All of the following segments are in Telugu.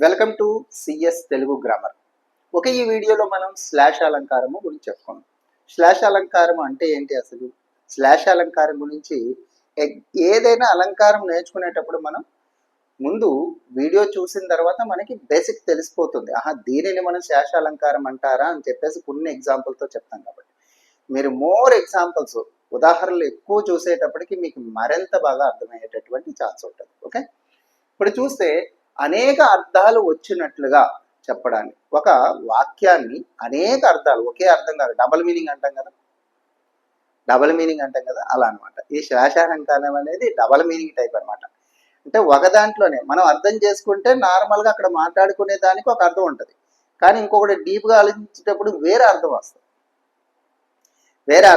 Welcome to CS Telugu grammar. ఈ వీడియోలో మనం స్లాష్ అలంకారము గురించి చెప్పుకున్నాం. స్లాష్ అలంకారం అంటే ఏంటి అసలు? స్లాష్ అలంకారం గురించి ఏదైనా అలంకారం నేర్చుకునేటప్పుడు మనం ముందు వీడియో చూసిన తర్వాత మనకి బేసిక్ తెలిసిపోతుంది. దీనిని మనం స్లాష్ అలంకారం అంటారా అని చెప్పేసి కొన్ని ఎగ్జాంపుల్తో చెప్తాం. కాబట్టి మీరు మోర్ ఎగ్జాంపుల్స్, ఉదాహరణలు ఎక్కువ చూసేటప్పటికి మీకు మరింత బాగా అర్థమయ్యేటటువంటి ఛాన్స్ ఉంటుంది. ఓకే, ఇప్పుడు చూస్తే అనేక అర్థాలు వచ్చినట్లుగా చెప్పడానికి ఒక వాక్యాన్ని అనేక అర్థాలు, ఒకే అర్థం కాదు, డబల్ మీనింగ్ అంటాం కదా, అలా అనమాట. ఈ శ్లాషాలంకారం అనేది డబల్ మీనింగ్ టైప్ అనమాట. అంటే ఒక దాంట్లోనే మనం అర్థం చేసుకుంటే నార్మల్గా అక్కడ మాట్లాడుకునే దానికి ఒక అర్థం ఉంటుంది, కానీ ఇంకొకటి డీప్గా ఆలోచించేటప్పుడు వేరే అర్థం వస్తుంది. వేరే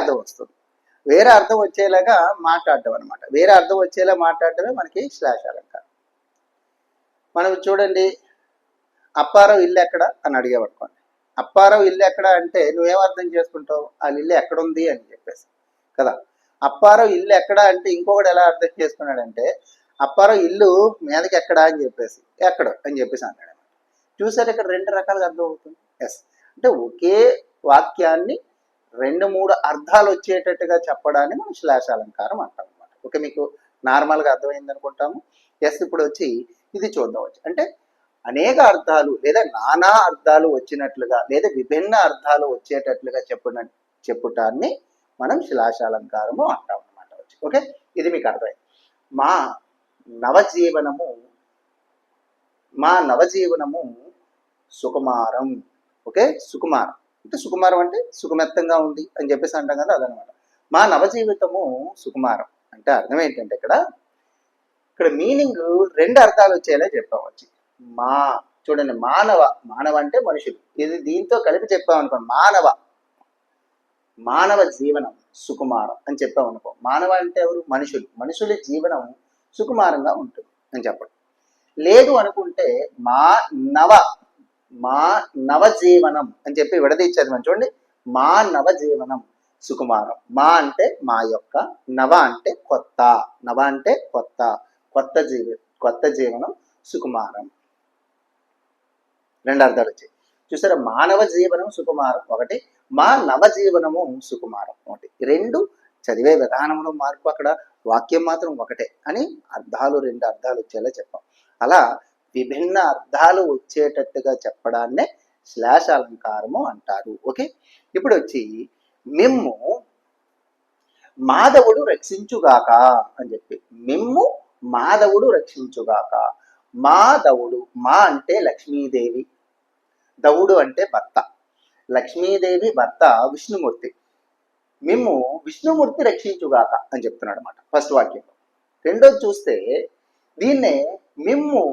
అర్థం వచ్చేలాగా మాట్లాడటం అనమాట. వేరే అర్థం వచ్చేలా మాట్లాడటమే మనకి శ్లాషాలంకారం. మనం చూడండి, అప్పారావు ఇల్లు ఎక్కడ అని అడిగామనుకోండి. అప్పారావు ఇల్లు ఎక్కడ అంటే నువ్వేం అర్థం చేసుకుంటావు? వాళ్ళ ఇల్లు ఎక్కడుంది అని చెప్పేసి కదా. అప్పారావు ఇల్లు ఎక్కడ అంటే ఇంకొకటి ఎలా అర్థం చేసుకున్నాడంటే అప్పారావు ఇల్లు మీదకి ఎక్కడా అని చెప్పేసి ఎక్కడ అని చెప్పేసి అన్నాడు. చూసారు, ఇక్కడ రెండు రకాలుగా అర్థం అవుతుంది. ఎస్, అంటే ఒకే వాక్యాన్ని రెండు మూడు అర్థాలు వచ్చేటట్టుగా చెప్పడాన్ని మనం శ్లాష అలంకారం అంటాం అనమాట. ఓకే, మీకు నార్మల్గా అర్థమైంది అనుకుంటాము. ఎస్, ఇప్పుడు వచ్చి ఇది చూద్దాం. అంటే అనేక అర్థాలు లేదా నానా అర్థాలు వచ్చినట్లుగా లేదా విభిన్న అర్థాలు వచ్చేటట్లుగా చెప్పుటాన్ని మనం శ్లాషాలంకారము అంటాం అనమాట. ఓకే, ఇది మీకు అర్థమైంది. మా నవజీవనము సుకుమారం. ఓకే, సుకుమారం అంటే సుకుమారం అంటే సుఖమెత్తంగా ఉంది అని చెప్పేసి అంటాం కదా, అదనమాట. మా నవజీవితము సుకుమారం అంటే అర్థం ఏంటంటే ఇక్కడ మీనింగ్ రెండు అర్థాలు వచ్చేలా చెప్పవచ్చు. చూడండి, మానవ అంటే మనుషులు, ఇది దీంతో కలిపి చెప్పామనుకోండి. మానవ జీవనం సుకుమారం అని చెప్పామనుకో. మానవ అంటే ఎవరు? మనుషుల జీవనం సుకుమారంగా ఉంటుంది అని చెప్పడం. లేదు అనుకుంటే మా నవజీవనం అని చెప్పి విడదీచ్చేది మనం. చూడండి, మా నవజీవనం సుకుమారం. మా అంటే మా యొక్క, నవ అంటే కొత్త జీవనం సుకుమారం. రెండు అర్థాలు వచ్చాయి. చూసారా, మానవ జీవనం సుకుమారం ఒకటి, మా నవజీవనము సుకుమారం ఒకటి. రెండు చదివే విధానంలో మార్పు, అక్కడ వాక్యం మాత్రం ఒకటే అని రెండు అర్థాలు వచ్చేలా చెప్పాం. అలా విభిన్న అర్థాలు వచ్చేటట్టుగా చెప్పడాన్నే శ్లాష అలంకారము అంటారు. ఓకే, ఇప్పుడు వచ్చి మిమ్ము మాధవుడు రక్షించుగాక అని చెప్పి, మిమ్ము మాధవుడు రక్షించుగాక. మాధవుడు, మా అంటే లక్ష్మీదేవి, దవుడు అంటే భర్త. లక్ష్మీదేవి భర్త విష్ణుమూర్తి. మిమ్ము విష్ణుమూర్తి రక్షించుగాక అని చెప్తున్నాడు అనమాట ఫస్ట్ వాక్యంలో. రెండోది చూస్తే దీన్నే మిమ్ము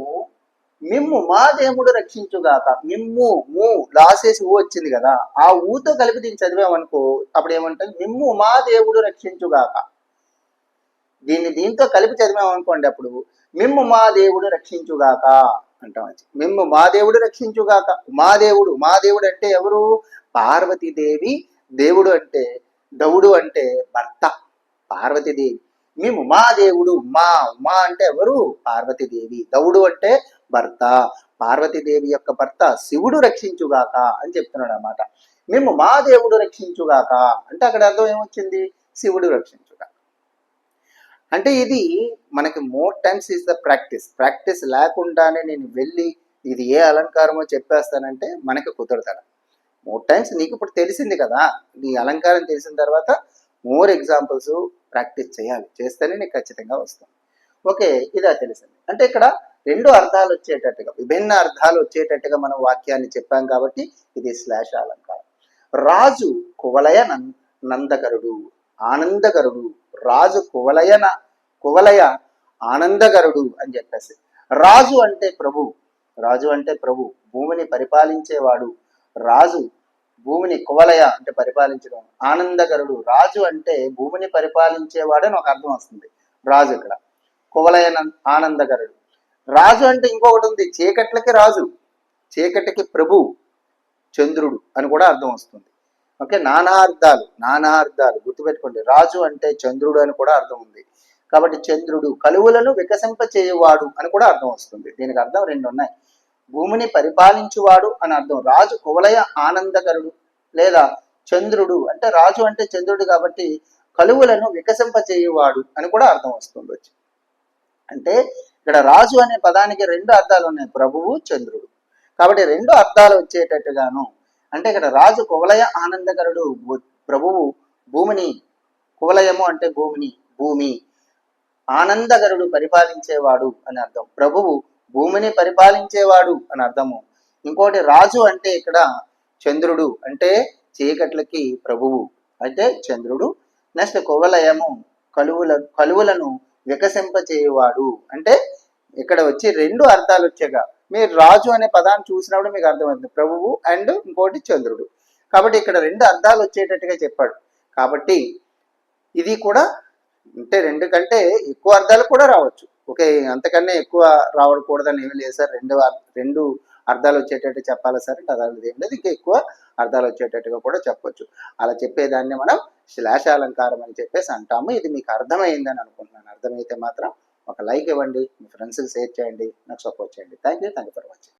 మా దేవుడు రక్షించుగాక. మిమ్ము మూ లాసేసి ఊ వచ్చింది కదా, ఆ ఊతో కలిపి దీన్ని చదివామనుకో, అప్పుడు ఏమంటుంది? మిమ్ము మా దేవుడు రక్షించుగాక. దీంతో కలిపి చదివామనుకోండి, అప్పుడు మిమ్ము మా దేవుడు రక్షించుగాక అంటాం. మిమ్ము మా దేవుడు రక్షించుగాక. మా దేవుడు అంటే ఎవరు? పార్వతీదేవి. దేవుడు అంటే, దవుడు అంటే భర్త, పార్వతీదేవి. మేము మా దేవుడు, మా అంటే ఎవరు? పార్వతీదేవి. దవుడు అంటే భర్త, పార్వతీదేవి యొక్క భర్త శివుడు రక్షించుగాక అని చెప్తున్నాడు అన్నమాట. మేము మా దేవుడు రక్షించుగాక అంటే అక్కడ అర్థం ఏమొచ్చింది? శివుడు రక్షించుగాక. అంటే ఇది మనకి more times is the practice లేకుండానే నేను వెళ్ళి ఇది ఏ అలంకారమో చెప్పేస్తానంటే మనకి కుదరతాడు. మోర్ టైమ్స్ నీకు ఇప్పుడు తెలిసింది కదా, నీ అలంకారం తెలిసిన తర్వాత మోర్ ఎగ్జాంపుల్స్ ప్రాక్టీస్ చేయాలి, చేస్తేనే నీకు ఖచ్చితంగా వస్తుంది. ఓకే, ఇదా తెలిసింది. అంటే ఇక్కడ రెండు అర్థాలు వచ్చేటట్టుగా, విభిన్న అర్థాలు వచ్చేటట్టుగా మనం వాక్యాన్ని చెప్పాం కాబట్టి ఇది శ్లాష అలంకారం. రాజు కువలయ నందకరుడు, ఆనందకరుడు. రాజు కువలయ ఆనందకరుడు అని చెప్పేసి. రాజు అంటే ప్రభు, భూమిని పరిపాలించేవాడు. రాజు భూమిని, కువలయ అంటే పరిపాలించడం, ఆనందకరుడు రాజు అంటే భూమిని పరిపాలించేవాడు అని ఒక అర్థం వస్తుంది. రాజు ఇక్కడ కువలయ ఆనందకరుడు. రాజు అంటే ఇంకొకటి ఉంది, చీకట్లకి రాజు, చీకటికి ప్రభు, చంద్రుడు అని కూడా అర్థం వస్తుంది. ఓకే, నానా అర్థాలు గుర్తుపెట్టుకోండి. రాజు అంటే చంద్రుడు అని కూడా అర్థం ఉంది. కాబట్టి చంద్రుడు కలువులను వికసింప చేయవాడు అని కూడా అర్థం వస్తుంది. దీనికి అర్థం రెండు ఉన్నాయి. భూమిని పరిపాలించువాడు అని అర్థం. రాజు కువలయ ఆనందకరుడు లేదా చంద్రుడు అంటే రాజు అంటే చంద్రుడు కాబట్టి కలువులను వికసింపచేయువాడు అని కూడా అర్థం వస్తుంది. అంటే ఇక్కడ రాజు అనే పదానికి రెండు అర్థాలు ఉన్నాయి, ప్రభువు చంద్రుడు. కాబట్టి రెండు అర్థాలు వచ్చేటట్టుగాను అంటే ఇక్కడ రాజు కువలయ ఆనందకరుడు, ప్రభువు భూమిని, కువలయము అంటే భూమిని, భూమి, ఆనందకరుడు పరిపాలించేవాడు అని అర్థం. ప్రభువు భూమిని పరిపాలించేవాడు అని అర్థము. ఇంకోటి రాజు అంటే ఇక్కడ చంద్రుడు అంటే చీకట్లకి ప్రభువు అంటే చంద్రుడు. నెక్స్ట్ కువలయము కలువులను వికసింపచేయువాడు అంటే ఇక్కడ వచ్చి రెండు అర్థాలు వచ్చాక మీరు రాజు అనే పదాన్ని చూసినప్పుడు మీకు అర్థమవుతుంది, ప్రభువు అండ్ ఇంకోటి చంద్రుడు. కాబట్టి ఇక్కడ రెండు అర్థాలు వచ్చేటట్టుగా చెప్పాడు. కాబట్టి ఇది కూడా అంటే రెండు కంటే ఎక్కువ అర్థాలు కూడా రావచ్చు. ఓకే, అంతకన్నా ఎక్కువ రావకూడదని ఏమి లేదు సార్, రెండు అర్థాలు వచ్చేటట్టు చెప్పాలి సార్ అంటే అర్థాలు ఏం లేదు, ఇంకా ఎక్కువ అర్థాలు వచ్చేటట్టుగా కూడా చెప్పొచ్చు. అలా చెప్పేదాన్ని మనం శ్లాషాలంకారం అని చెప్పేసి అంటాము. ఇది మీకు అర్థమైందని అనుకుంటున్నాను. అర్థమైతే మాత్రం ఒక లైక్ ఇవ్వండి, మీ ఫ్రెండ్స్కి షేర్ చేయండి, నాకు సపోర్ట్ చేయండి. Thank you for watching.